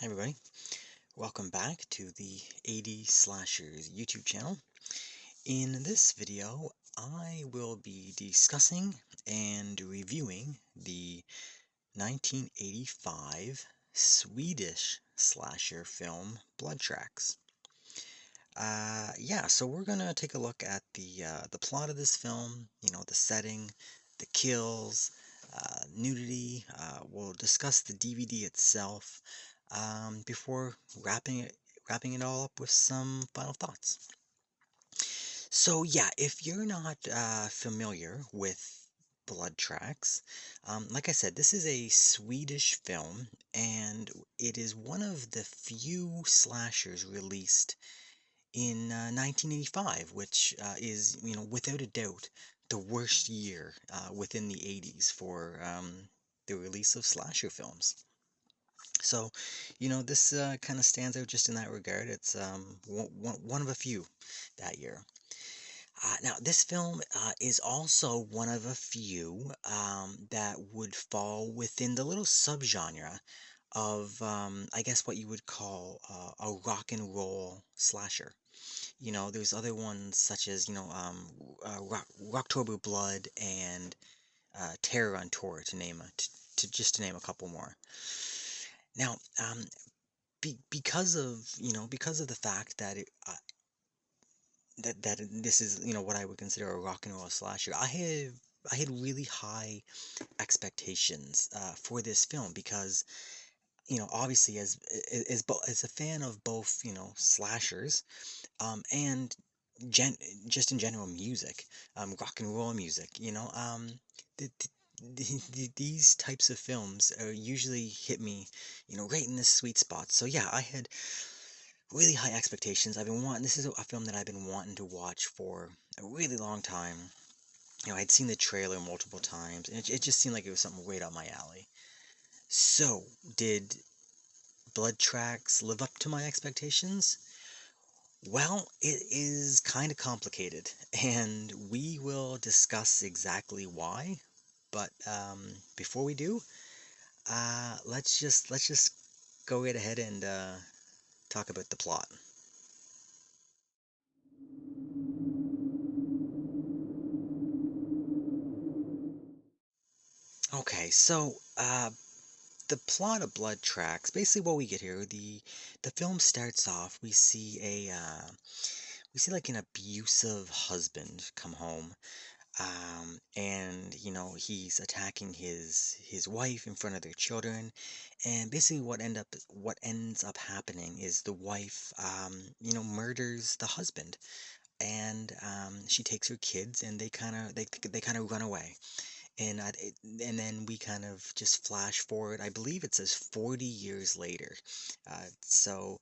Hi everybody, welcome back to the 80 Slashers YouTube channel. In this video, I will be discussing and reviewing the 1985 Swedish slasher film Blood Tracks. Yeah, so we're gonna take a look at the plot of this film, the setting, the kills, nudity. We'll discuss the DVD itself before wrapping it all up with some final thoughts. So yeah, if you're not familiar with Blood Tracks, like I said, this is a Swedish film, and it is one of the few slashers released in 1985, which is, without a doubt, the worst year within the 80s for the release of slasher films. So, this kind of stands out just in that regard. It's one of a few that year. Now, this film is also one of a few that would fall within the little subgenre of, I guess, what you would call a rock and roll slasher. There's other ones such as, Rocktober Blood and Terror on Tour, to name a couple more. Now, because of the fact that this is, what I would consider a rock and roll slasher, I had really high expectations for this film because, obviously as a fan of both, slashers, and gen just in general music, rock and roll music, the, these types of films usually hit me, right in this sweet spot. So yeah, I had really high expectations. This is a film that I've been wanting to watch for a really long time. I'd seen the trailer multiple times, and it just seemed like it was something right up my alley. So, did Blood Tracks live up to my expectations? Well, it is kind of complicated, and we will discuss exactly why. But before we do, let's just go right ahead and talk about the plot. Okay, so the plot of Blood Tracks, basically what we get here, the film starts off. We see like an abusive husband come home, and he's attacking his wife in front of their children, and basically what ends up happening is the wife murders the husband, and she takes her kids, and they kind of run away. And then we kind of just flash forward. I believe it says 40 years later. So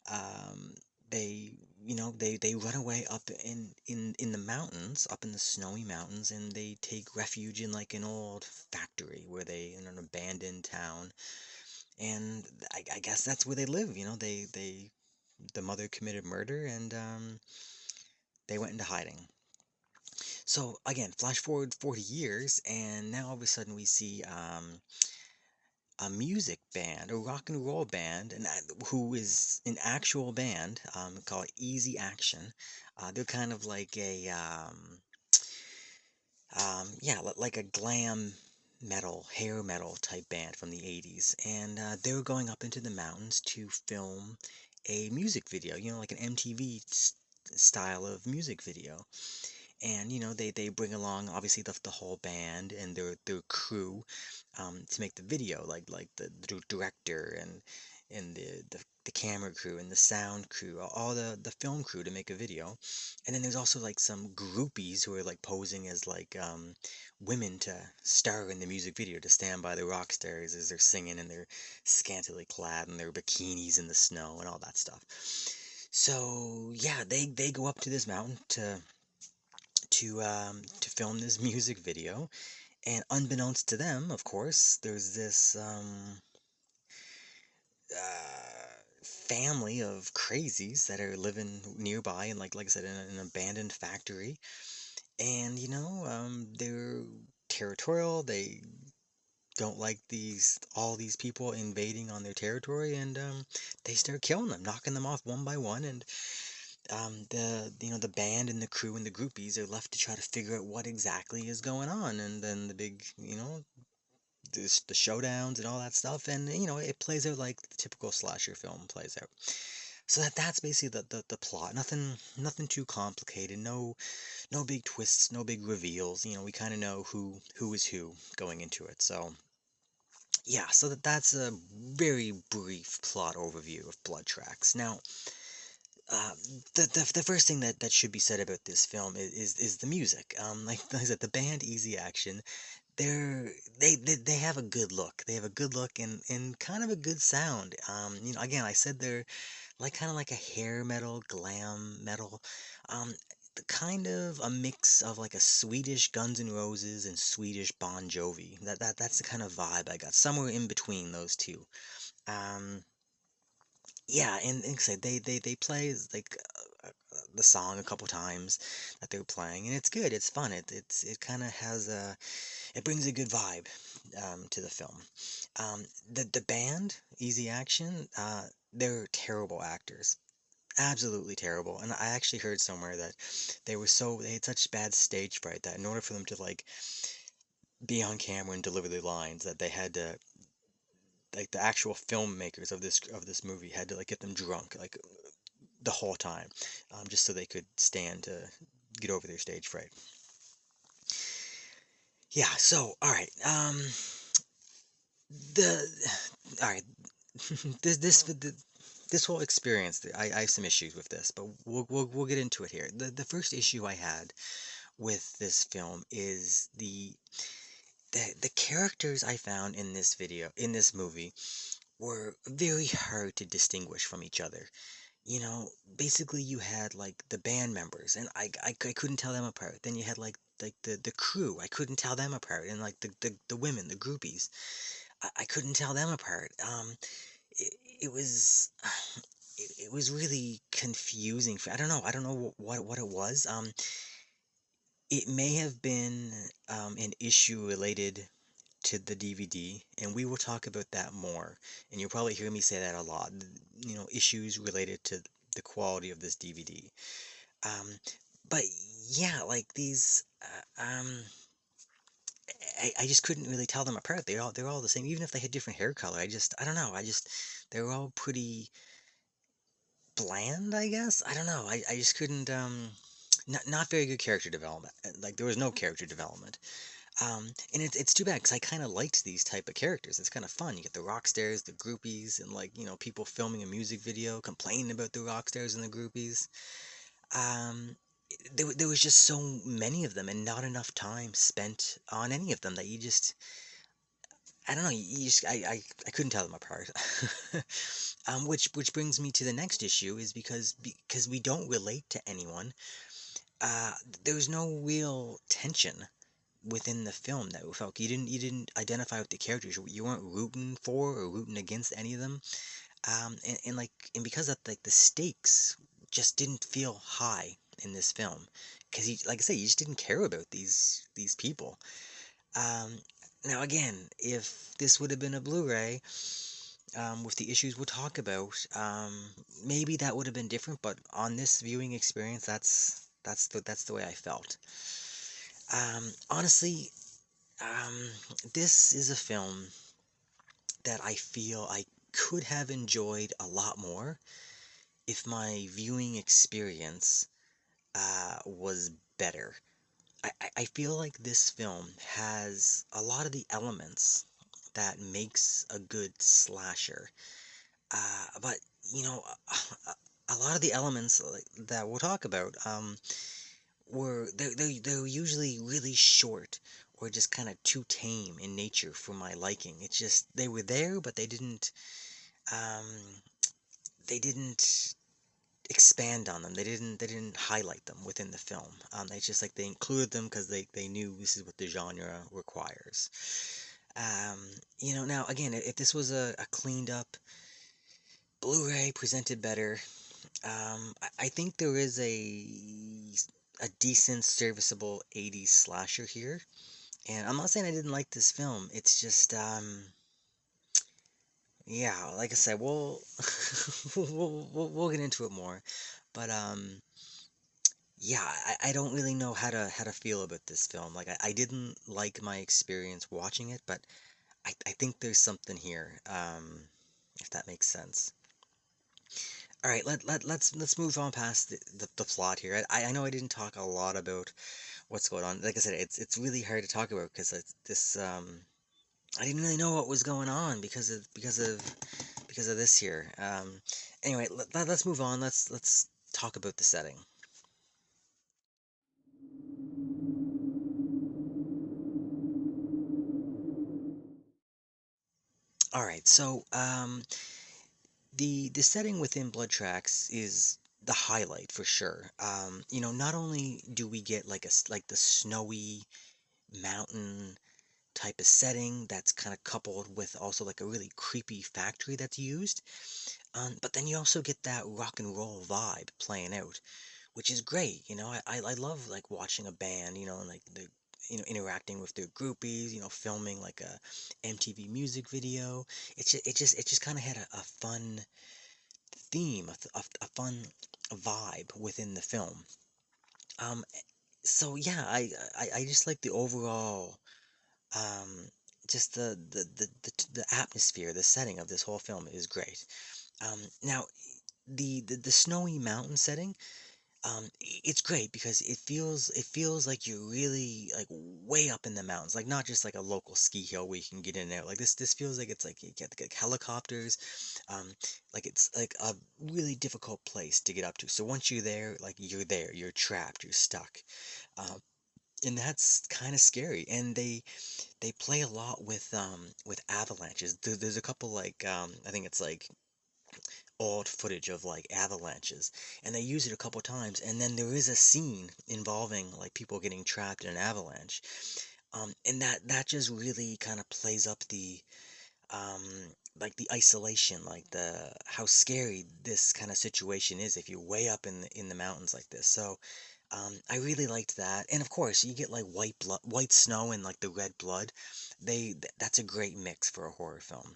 um, they, they run away up in the mountains, up in the snowy mountains, and they take refuge in like an old factory where they in an abandoned town. And I guess that's where they live. The mother committed murder, and they went into hiding. So again, flash forward 40 years, and now all of a sudden we see a music band, a rock and roll band, and who is an actual band called Easy Action. They're kind of like yeah, like a glam metal, hair metal type band from the 80s, and they were going up into the mountains to film a music video, like an MTV style of music video. And they bring along obviously the whole band and their crew to make the video, like the director and the camera crew and the sound crew, all the film crew to make a video. And then there's also like some groupies who are like posing as like women to star in the music video, to stand by the rock stars as they're singing, and they're scantily clad in their bikinis in the snow and all that stuff. So yeah, they go up to this mountain to film this music video, and unbeknownst to them, of course, there's this family of crazies that are living nearby, and like I said, in an abandoned factory. And they're territorial. They don't like all these people invading on their territory, and they start killing them, knocking them off one by one, and the band and the crew and the groupies are left to try to figure out what exactly is going on, and then the big, the showdowns and all that stuff, and it plays out like the typical slasher film plays out. So that's basically the plot. Nothing too complicated. No big twists, no big reveals. We kind of know who is who going into it. So yeah, so that's a very brief plot overview of Blood Tracks. Now, uh, the first thing that should be said about this film is the music. Like I said, the band Easy Action, they have a good look. They have a good look and kind of a good sound. Again, I said they're like kind of like a hair metal, glam metal. Um, kind of a mix of like a Swedish Guns N' Roses and Swedish Bon Jovi. That's the kind of vibe I got. Somewhere in between those two. Um, yeah, and like I said, they play like the song a couple times that they're playing, and it's good. It's fun. It kind of has it brings a good vibe to the film. The band Easy Action, they're terrible actors, absolutely terrible. And I actually heard somewhere that they had such bad stage fright that in order for them to like be on camera and deliver their lines, that they had to, like, the actual filmmakers of this movie had to like get them drunk like the whole time, just so they could stand to get over their stage fright. Yeah. So all right. The all right. This whole experience, I have some issues with this, but we'll get into it here. The first issue I had with this film is the characters I found in this movie were very hard to distinguish from each other. Basically you had like the band members, and I couldn't tell them apart. Then you had like the crew, I couldn't tell them apart, and like the women, the groupies, I couldn't tell them apart. It was it was really confusing. I don't know what it was. It may have been an issue related to the DVD, and we will talk about that more. And you'll probably hear me say that a lot. Issues related to the quality of this DVD. Um, but yeah, like these, I just couldn't really tell them apart. They're all the same, even if they had different hair color. I don't know. They were all pretty bland, I guess. I don't know. I just couldn't. Not very good character development. Like there was no character development. And it's too bad because I kind of liked these type of characters. It's kind of fun. You get the rock stars, the groupies, and like people filming a music video complaining about the rock stars and the groupies. Um, there was just so many of them and not enough time spent on any of them that you just I don't know. You just I couldn't tell them apart. Which brings me to the next issue is because we don't relate to anyone. Uh, there's no real tension within the film that we felt you didn't identify with the characters. You weren't rooting for or rooting against any of them. And because of like the stakes just didn't feel high in this film, because like I say, you just didn't care about these people. Um, Now again, if this would have been a Blu-ray, with the issues we'll talk about, maybe that would have been different. But on this viewing experience, that's the way I felt. Honestly, um, this is a film that I feel I could have enjoyed a lot more if my viewing experience was better. I feel like this film has a lot of the elements that makes a good slasher. But you know, a lot of the elements that we'll talk about they're usually really short or just kind of too tame in nature for my liking. It's just they were there, but um, they didn't expand on them. They didn't highlight them within the film. It's just like they included them because they knew this is what the genre requires. Now again, if this was a cleaned up Blu-ray presented better, I think there is a decent serviceable 80s slasher here. And I'm not saying I didn't like this film. It's just, yeah, like I said, we'll we'll get into it more. But yeah, I don't really know how to feel about this film. Like I didn't like my experience watching it, but I think there's something here. If that makes sense. All right, let's move on past the plot here. I know I didn't talk a lot about what's going on. Like I said, it's really hard to talk about because this I didn't really know what was going on because of this here. Anyway, let's move on. Let's talk about the setting. All right, so the setting within Blood Tracks is the highlight for sure. You know, not only do we get like like the snowy mountain type of setting that's kind of coupled with also like a really creepy factory that's used, but then you also get that rock and roll vibe playing out, which is great. You know, I love like watching a band, you know, and like the interacting with their groupies, you know, filming like a MTV music video. It just kind of had a fun theme, a fun vibe within the film. Um, so yeah, I just like the overall, um, just the atmosphere, the setting of this whole film is great. Now the snowy mountain setting, it's great because it feels like you're really like way up in the mountains, like not just like a local ski hill where you can get in and out. Like this feels like it's like you get like helicopters, like it's like a really difficult place to get up to. So once you're there, you're trapped, you're stuck, um, and that's kind of scary. And they play a lot with avalanches. There's a couple like I think it's like old footage of like avalanches, and they use it a couple times, and then there is a scene involving like people getting trapped in an avalanche, and that just really kind of plays up the um like the isolation, like the how scary this kind of situation is if you're way up in the mountains like this. So I really liked that, and of course you get like white snow and like the red blood. That's a great mix for a horror film.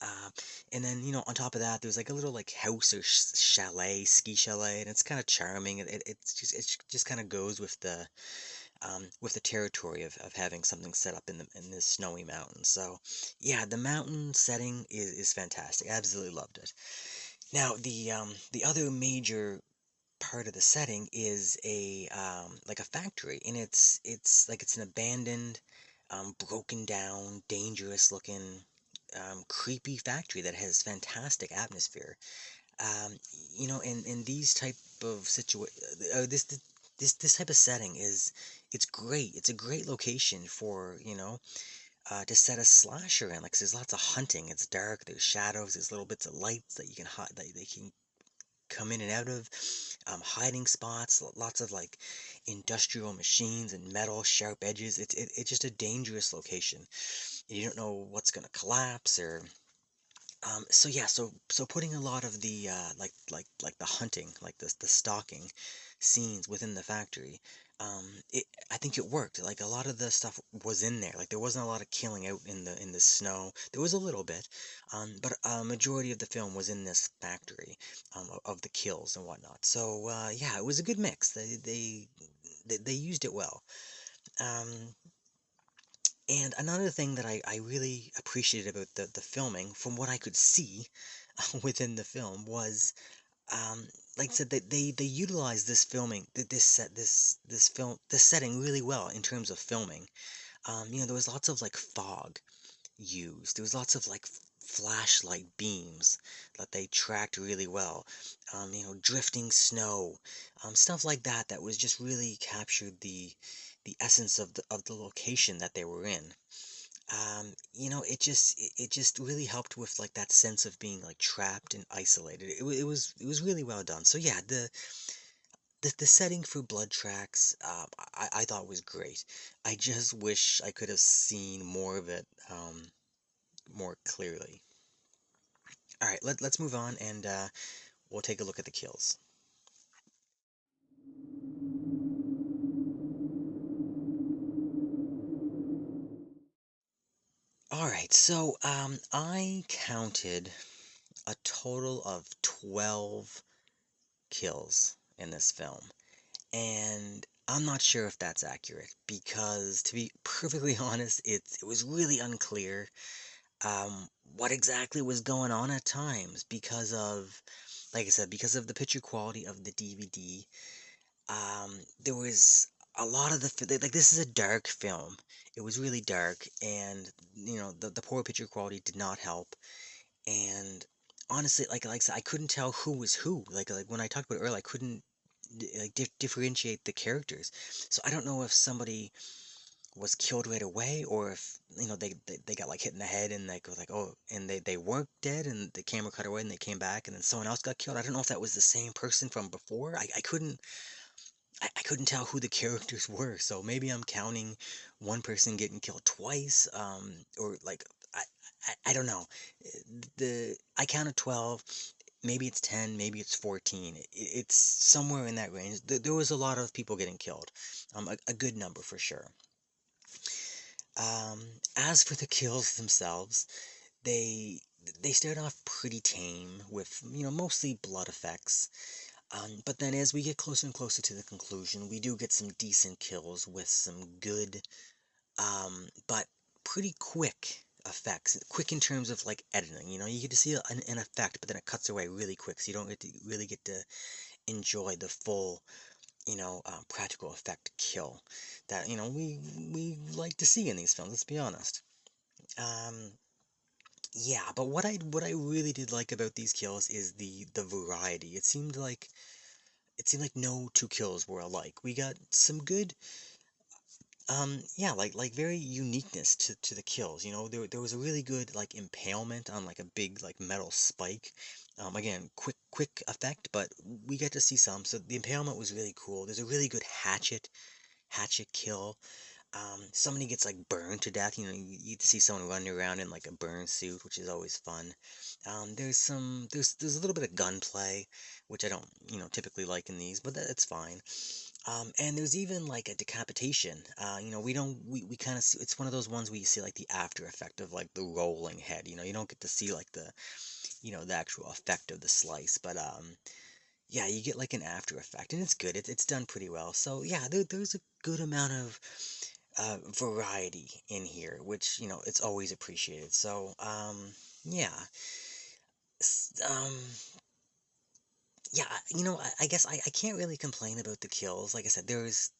Uh, and then, you know, on top of that, there's like a little like house or chalet, ski chalet, and it's kind of charming. It just kind of goes with the territory of having something set up in this snowy mountain. So, yeah, the mountain setting is fantastic. I absolutely loved it. Now, the other major part of the setting is a like a factory, and it's like it's an abandoned, broken down, dangerous looking, creepy factory that has fantastic atmosphere. Um, you know, in these type of this type of setting is it's great. It's a great location for, you know, to set a slasher in. Like 'cause there's lots of hunting. It's dark. There's shadows. There's little bits of lights that you can hide that they can come in and out of, hiding spots, lots of like industrial machines and metal sharp edges. It's just a dangerous location. You don't know what's gonna collapse or so yeah, so putting a lot of the like the hunting, like the stalking scenes within the factory, it I think it worked. Like a lot of the stuff was in there. Like there wasn't a lot of killing out in the snow. There was a little bit, but a majority of the film was in this factory, of the kills and whatnot. So yeah, it was a good mix. They used it well. Um, and another thing that I really appreciated about the filming, from what I could see within the film, was like I said, they utilized this filming, this setting really well in terms of filming. You know, there was lots of like fog used. There was lots of like flashlight beams that they tracked really well. You know, drifting snow, stuff like that. That was just really captured the essence of the location that they were in. You know, it just really helped with like that sense of being like trapped and isolated. It was really well done. So yeah, the setting for Blood Tracks, I thought was great. I just wish I could have seen more of it, more clearly. All right, let's move on and we'll take a look at the kills. All right, so I counted a total of 12 kills in this film, and I'm not sure if that's accurate because, to be perfectly honest, it was really unclear what exactly was going on at times because of, like I said, because of the picture quality of the DVD. There was a lot of like this is a dark film. It was really dark, and the poor picture quality did not help. And honestly, like I said, I couldn't tell who was who. Like when I talked about it earlier, I couldn't differentiate the characters. So I don't know if somebody was killed right away, or if they got like hit in the head and like was like, oh, and they weren't dead and the camera cut away and they came back and then someone else got killed. I don't know if that was the same person from before. I couldn't tell who the characters were, so maybe I'm counting one person getting killed twice, or like I, I don't know. I counted 12. Maybe it's 10. Maybe it's 14. It's somewhere in that range. There was a lot of people getting killed, a good number for sure. As for the kills themselves, they they start off pretty tame with mostly blood effects. But then as we get closer and closer to the conclusion, we do get some decent kills with some good, but pretty quick effects. Quick in terms of like editing. You get to see an effect, but then it cuts away really quick, so you don't really get to enjoy the full, practical effect kill that we like to see in these films. Let's be honest. Um, yeah, but what I really did like about these kills is the variety. It seemed like no two kills were alike. We got some good, yeah, like very uniqueness to the kills. There was a really good like impalement on like a big like metal spike. Again, quick effect, but we get to see some. So the impalement was really cool. There's a really good hatchet kill. Somebody gets like burned to death. You get to see someone running around in like a burn suit, which is always fun. There's a little bit of gunplay, which I don't typically like in these, but that's fine. And there's even like a decapitation. We don't we kind of see it's one of those ones where you see like the after effect of like the rolling head. You don't get to see like the actual effect of the slice, but yeah, you get like an after effect, and it's good. It's done pretty well. So yeah, there's a good amount of variety in here, which it's always appreciated. So yeah, yeah, I guess I can't really complain about the kills. Like I said, there's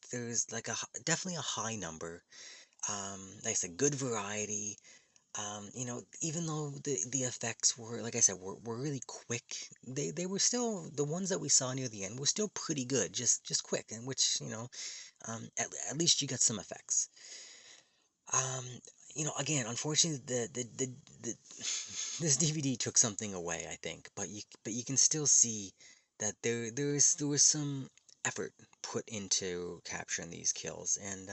like definitely a high number. Like I said, good variety. Even though the effects were, like I said, were really quick, they were still the ones that we saw near the end were still pretty good, just quick, and which at least you got some effects. Um, again, unfortunately, the this DVD took something away, I think, but you can still see that there was some effort put into capturing these kills, and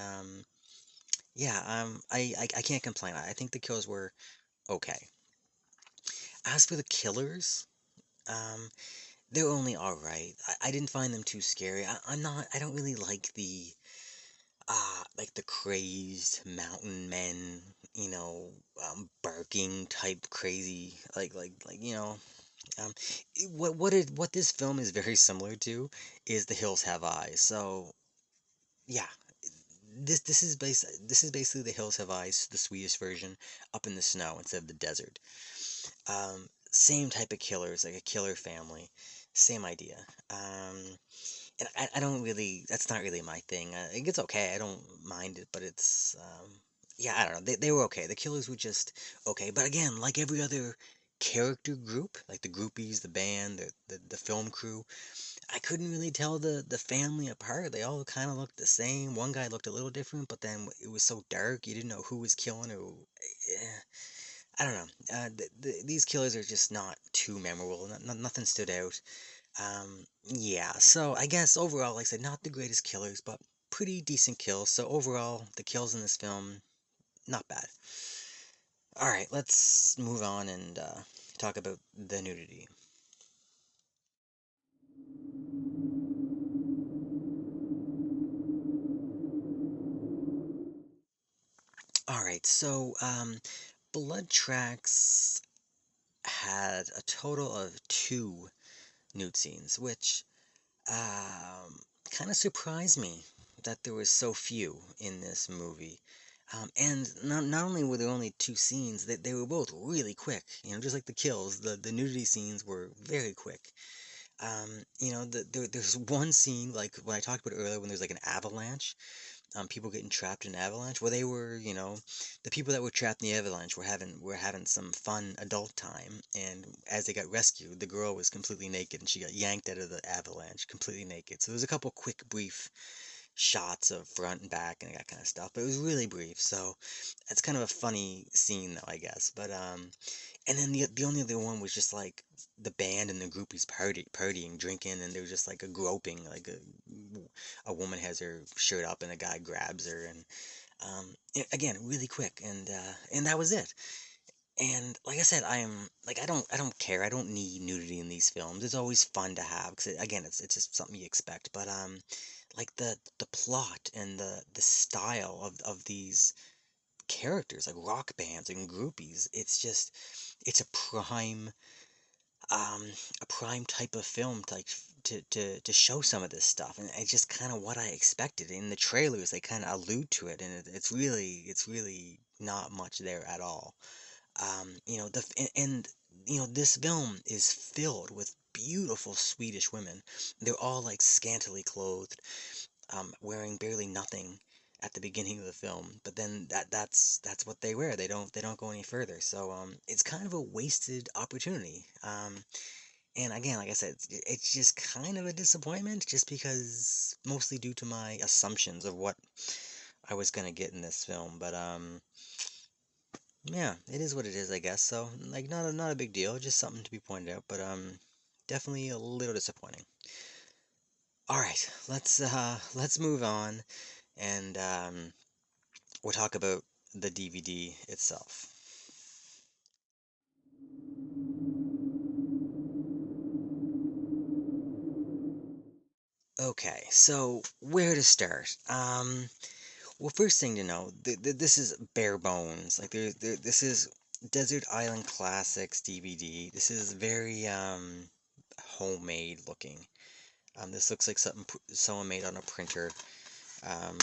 yeah, I can't complain. I think the kills were okay. As for the killers, um, they're only all right. I didn't find them too scary. I don't really like the crazed mountain men, barking type crazy, um, what this film is very similar to is The Hills Have Eyes. So yeah, this is basically The Hills Have Eyes, the Swedish version, up in the snow instead of the desert. Same type of killers, like a killer family, same idea. And I don't really, that's not really my thing. It gets okay, I don't mind it, but yeah, I don't know. They were okay. The killers were just okay. But again, like every other character group, like the groupies, the band, the film crew, I couldn't really tell the family apart. They all kind of looked the same. One guy looked a little different, but then it was so dark, you didn't know who was killing or. eh, I don't know. These killers are just not too memorable. Nothing stood out. Yeah, so I guess overall, like I said, not the greatest killers, but pretty decent kills. So overall, the kills in this film, not bad. All right, let's move on and talk about the nudity. All right, so Blood Tracks had a total of two nude scenes, which kind of surprised me that there was so few in this movie. And not only were there only two scenes, they were both really quick. Just like the kills, the nudity scenes were very quick. There's one scene, like when I talked about it earlier, when there's like an avalanche, people getting trapped in an avalanche. Well, they were, the people that were trapped in the avalanche were having some fun adult time, and as they got rescued, the girl was completely naked, and she got yanked out of the avalanche completely naked. So there's a couple quick, brief shots of front and back and that kind of stuff, but it was really brief. So it's kind of a funny scene, though, I guess. But and then the only other one was just like the band and the groupies partying, drinking, and there was just like a groping, like a woman has her shirt up and a guy grabs her, and again, really quick, and that was it. And like I said, I am like I don't care. I don't need nudity in these films. It's always fun to have because again, it's just something you expect. But like the plot and the style of these characters, like rock bands and groupies, it's um a prime type of film, like to show some of this stuff, and it's just kind of what I expected. In the trailers they kind of allude to it, and it's really not much there at all. This film is filled with beautiful Swedish women. They're all like scantily clothed, wearing barely nothing at the beginning of the film, but then that's what they wear. They don't go any further. So it's kind of a wasted opportunity. And again, like I said, it's just kind of a disappointment, just because mostly due to my assumptions of what I was gonna get in this film. But yeah, it is what it is, I guess. So like not a big deal, just something to be pointed out. But definitely a little disappointing. All right, let's move on, and we'll talk about the DVD itself. Okay, so where to start? Well, first thing to know, this is bare bones. Like this is Desert Island Classics DVD. This is very homemade looking. This looks like something someone made on a printer. Um,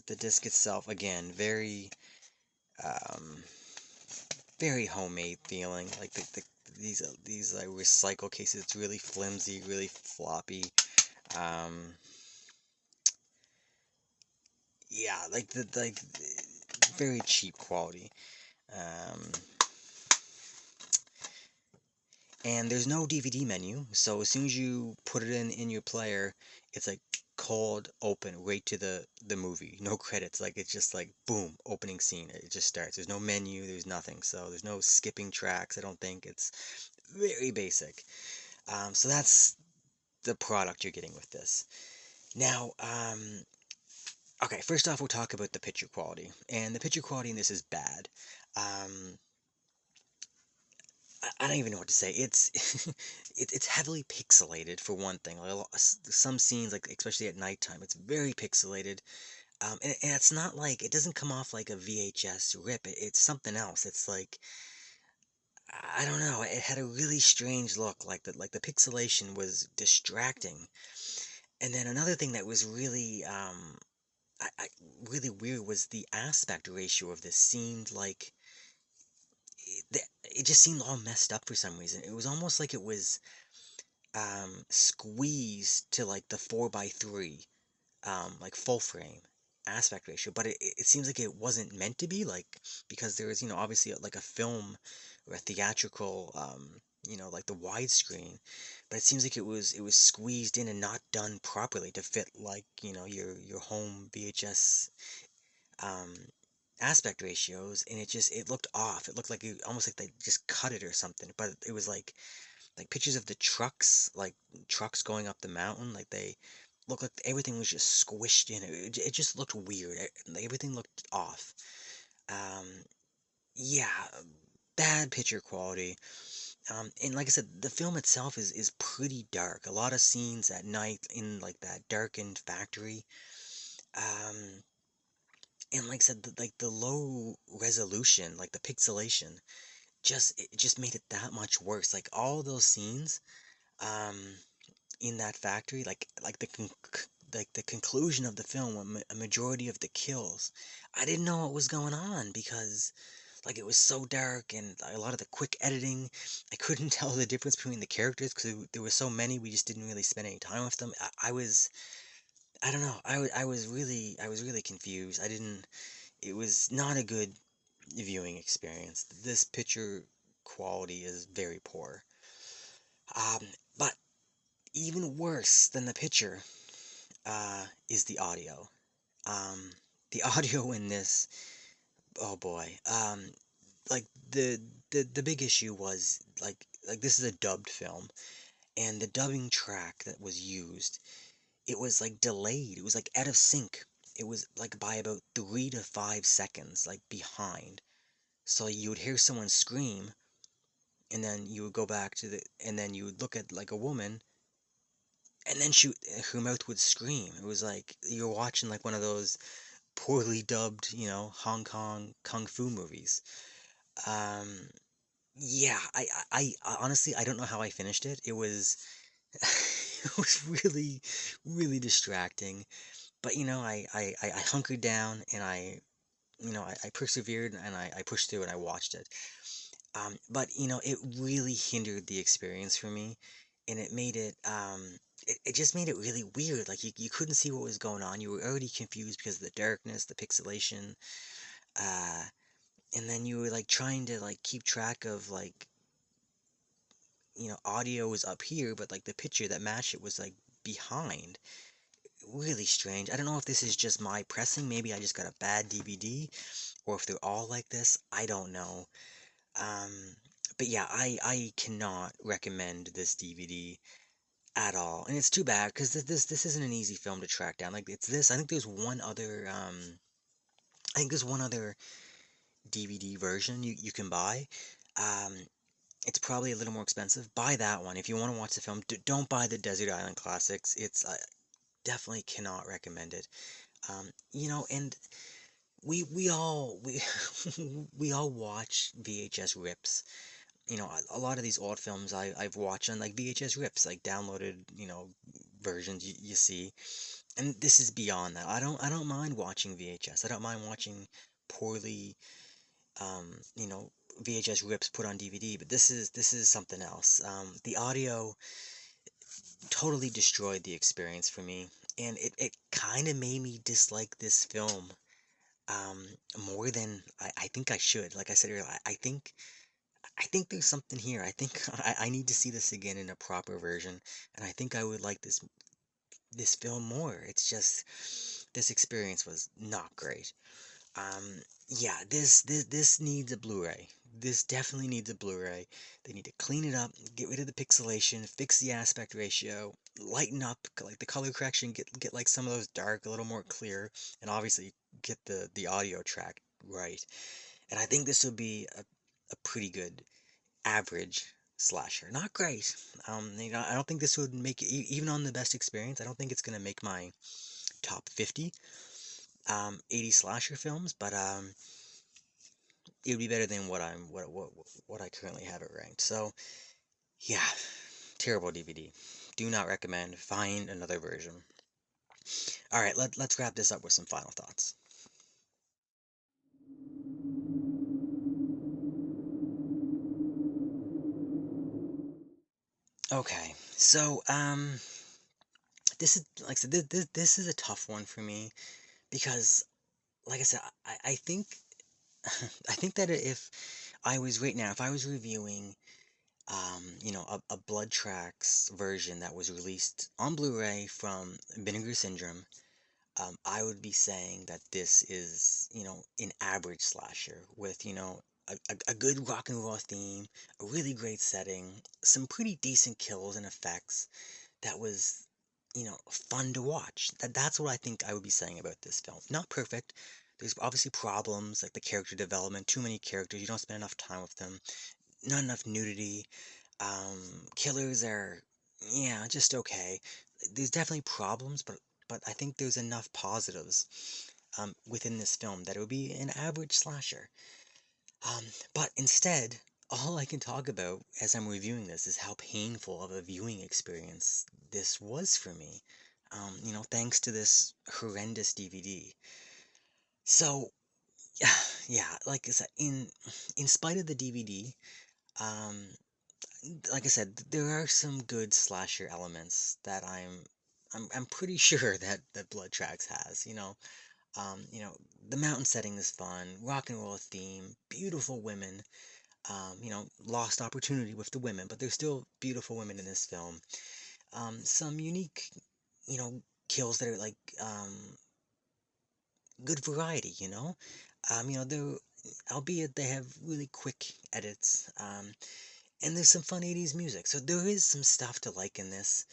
the disc itself, again, um, very homemade feeling. Like these like recycle cases, it's really flimsy, really floppy. Um, yeah, very cheap quality. Um, and there's no DVD menu, so as soon as you put it in your player, it's like cold open right to the movie. No credits, like it's just like boom, opening scene. It just starts. There's no menu, there's nothing. So there's no skipping tracks. I don't think. It's very basic. So that's the product you're getting with this. Now, okay, first off, we'll talk about the picture quality. And the picture quality in this is bad. Um, I don't even know what to say. It's it's heavily pixelated for one thing. Like some scenes, like especially at nighttime, it's very pixelated. And it's not like it doesn't come off like a VHS rip. It's something else. It's like I don't know. It had a really strange look. Like the pixelation was distracting. And then another thing that was really weird was the aspect ratio of this. Seemed like it just seemed all messed up for some reason. It was almost like it was squeezed to like the 4:3, like full frame aspect ratio, but it seems like it wasn't meant to be, like, because there is, obviously like a film or a theatrical, like the widescreen, but it seems like it was squeezed in and not done properly to fit, like, your home VHS um aspect ratios, and it looked off. It looked like almost like they just cut it or something, but it was like pictures of the trucks going up the mountain, like they look like everything was just squished in. It just looked weird. Like everything looked off. Um, yeah, bad picture quality. And like I said, the film itself is pretty dark. A lot of scenes at night in like that darkened factory. Um, And like I said, the low resolution, like the pixelation, it just made it that much worse. Like all those scenes, um, in that factory, like the conclusion of the film, when a majority of the kills, I didn't know what was going on because like it was so dark and a lot of the quick editing, I couldn't tell the difference between the characters because there were so many. We just didn't really spend any time with them. I don't know. I was really confused. I didn't. It was not a good viewing experience. This picture quality is very poor. But even worse than the picture is the audio. Um, the audio in this, oh boy. Like the big issue was like this is a dubbed film, and the dubbing track that was used, it was like delayed. It was like out of sync. It was like by about 3 to 5 seconds, like behind. So you would hear someone scream, and then you would go back to and then you would look at like a woman, and then her mouth would scream. It was like you're watching like one of those poorly dubbed, Hong Kong kung fu movies. Um, yeah, I honestly I don't know how I finished it. It was it was really really distracting. But I hunkered down and I persevered and I pushed through and I watched it. But it really hindered the experience for me, and it just made it really weird. Like you couldn't see what was going on. You were already confused because of the darkness, the pixelation, uh, and then you were like trying to like keep track of like audio was up here, but like the picture that matched it was like behind. Really strange. I don't know if this is just my pressing. Maybe I just got a bad DVD, or if they're all like this. I don't know. Um, but yeah, I cannot recommend this DVD at all, and it's too bad because this isn't an easy film to track down. Like it's this. I think there's one other. I think there's one other DVD version you can buy. Um, it's probably a little more expensive. Buy that one if you want to watch the film. Don't buy the Desert Island Classics. It's definitely cannot recommend it. And we we all watch VHS rips. A lot of these old films I've watched on like VHS rips, like downloaded, versions you see. And this is beyond that. I don't mind watching VHS. I don't mind watching poorly you know, VHS rips put on DVD, but this is something else. The audio totally destroyed the experience for me, and it kind of made me dislike this film um more than I think I should. Like I said earlier, I think there's something here. I think I need to see this again in a proper version, and I think I would like this film more. It's just this experience was not great. Yeah, this needs a Blu-ray. This definitely needs a Blu-ray. They need to clean it up, get rid of the pixelation, fix the aspect ratio, lighten up like the color correction, get like some of those dark a little more clear, and obviously get the audio track right. And I think this would be a pretty good average slasher. Not great. I don't think this would make it even on the best experience. I don't think it's gonna make my top 50 80 slasher films, but it would be better than what I currently have it ranked. So yeah, terrible DVD. Do not recommend. Find another version. All right, let's wrap this up with some final thoughts. Okay, so this is like I said, this is a tough one for me because, like I said, I think I think that if I was right now, if I was reviewing a Blood Tracks version that was released on Blu-ray from Vinegar Syndrome, I would be saying that this is, an average slasher with, a good rock and roll theme, a really great setting, some pretty decent kills and effects that was, fun to watch. That's what I think I would be saying about this film. Not perfect. There's obviously problems like the character development, too many characters, you don't spend enough time with them, not enough nudity. Killers are, yeah, just okay. There's definitely problems, but I think there's enough positives. within this film that it would be an average slasher. Um, but instead, all I can talk about as I'm reviewing this is how painful of a viewing experience this was for me. Thanks to this horrendous DVD. So, yeah, yeah, like I said, in spite of the DVD, um, like I said, there are some good slasher elements that I'm pretty sure that Blood Tracks has. You know, the mountain setting is fun, rock and roll theme, beautiful women. Lost opportunity with the women, but there's still beautiful women in this film. Some unique, you know, kills that are like good variety. They're albeit they have really quick edits. And there's some fun 80s music, so there is some stuff to like in this.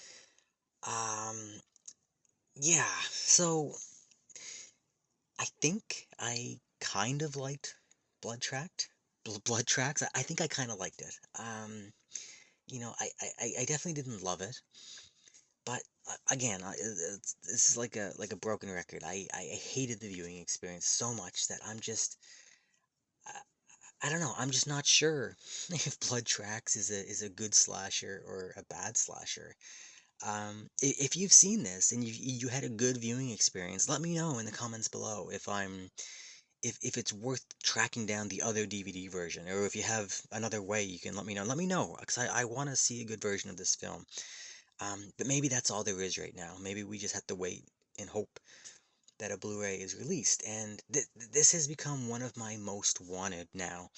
Um, yeah, so I think I kind of liked Blood Tracked. Blood Tracks. I think I kind of liked it. I definitely didn't love it, but again, this is like a broken record. I hated the viewing experience so much that I, I don't know. I'm just not sure if Blood Tracks is a good slasher or a bad slasher. If you've seen this and you had a good viewing experience, let me know in the comments below if it's worth tracking down the other DVD version, or if you have another way you can let me know. Let me know, because I want to see a good version of this film. But maybe that's all there is right now. Maybe we just have to wait and hope that a Blu-ray is released. And this has become one of my most wanted now,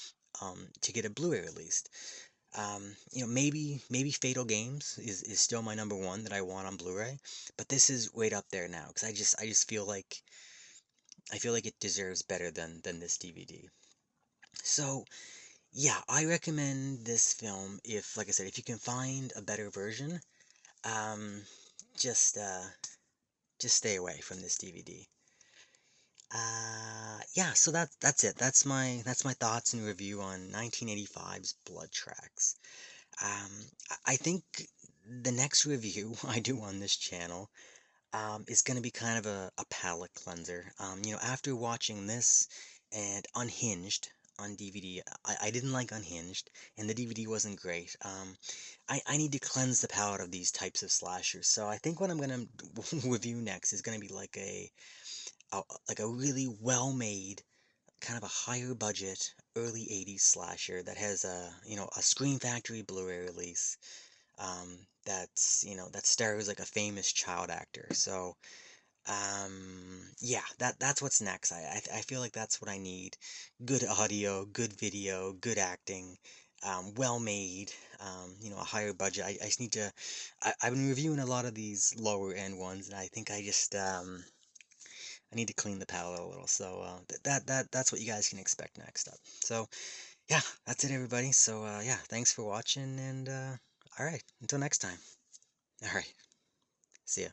to get a Blu-ray released. Maybe Fatal Games is still my number one that I want on Blu-ray, but this is right up there now because I just feel like it deserves better than this DVD. So yeah, I recommend this film if, like I said, if you can find a better version, um, just just stay away from this DVD. Yeah, so that's it. That's my thoughts and review on 1985's Blood Tracks. I think the next review I do on this channel is going to be kind of a palate cleanser. After watching this and Unhinged on DVD, I didn't like Unhinged, and the DVD wasn't great. I need to cleanse the palate of these types of slashers. So I think what I'm going to review next is going to be like a really well-made, kind of a higher budget, early 80s slasher that has a Scream Factory Blu-ray release, that stars like a famous child actor. So, yeah, that's what's next. I feel like that's what I need. Good audio, good video, good acting, well made, a higher budget. I just need to. I've been reviewing a lot of these lower end ones, and I think I need to clean the palette a little. So that's what you guys can expect next up. So yeah, that's it, everybody. So yeah, thanks for watching, and all right, until next time. All right, see ya.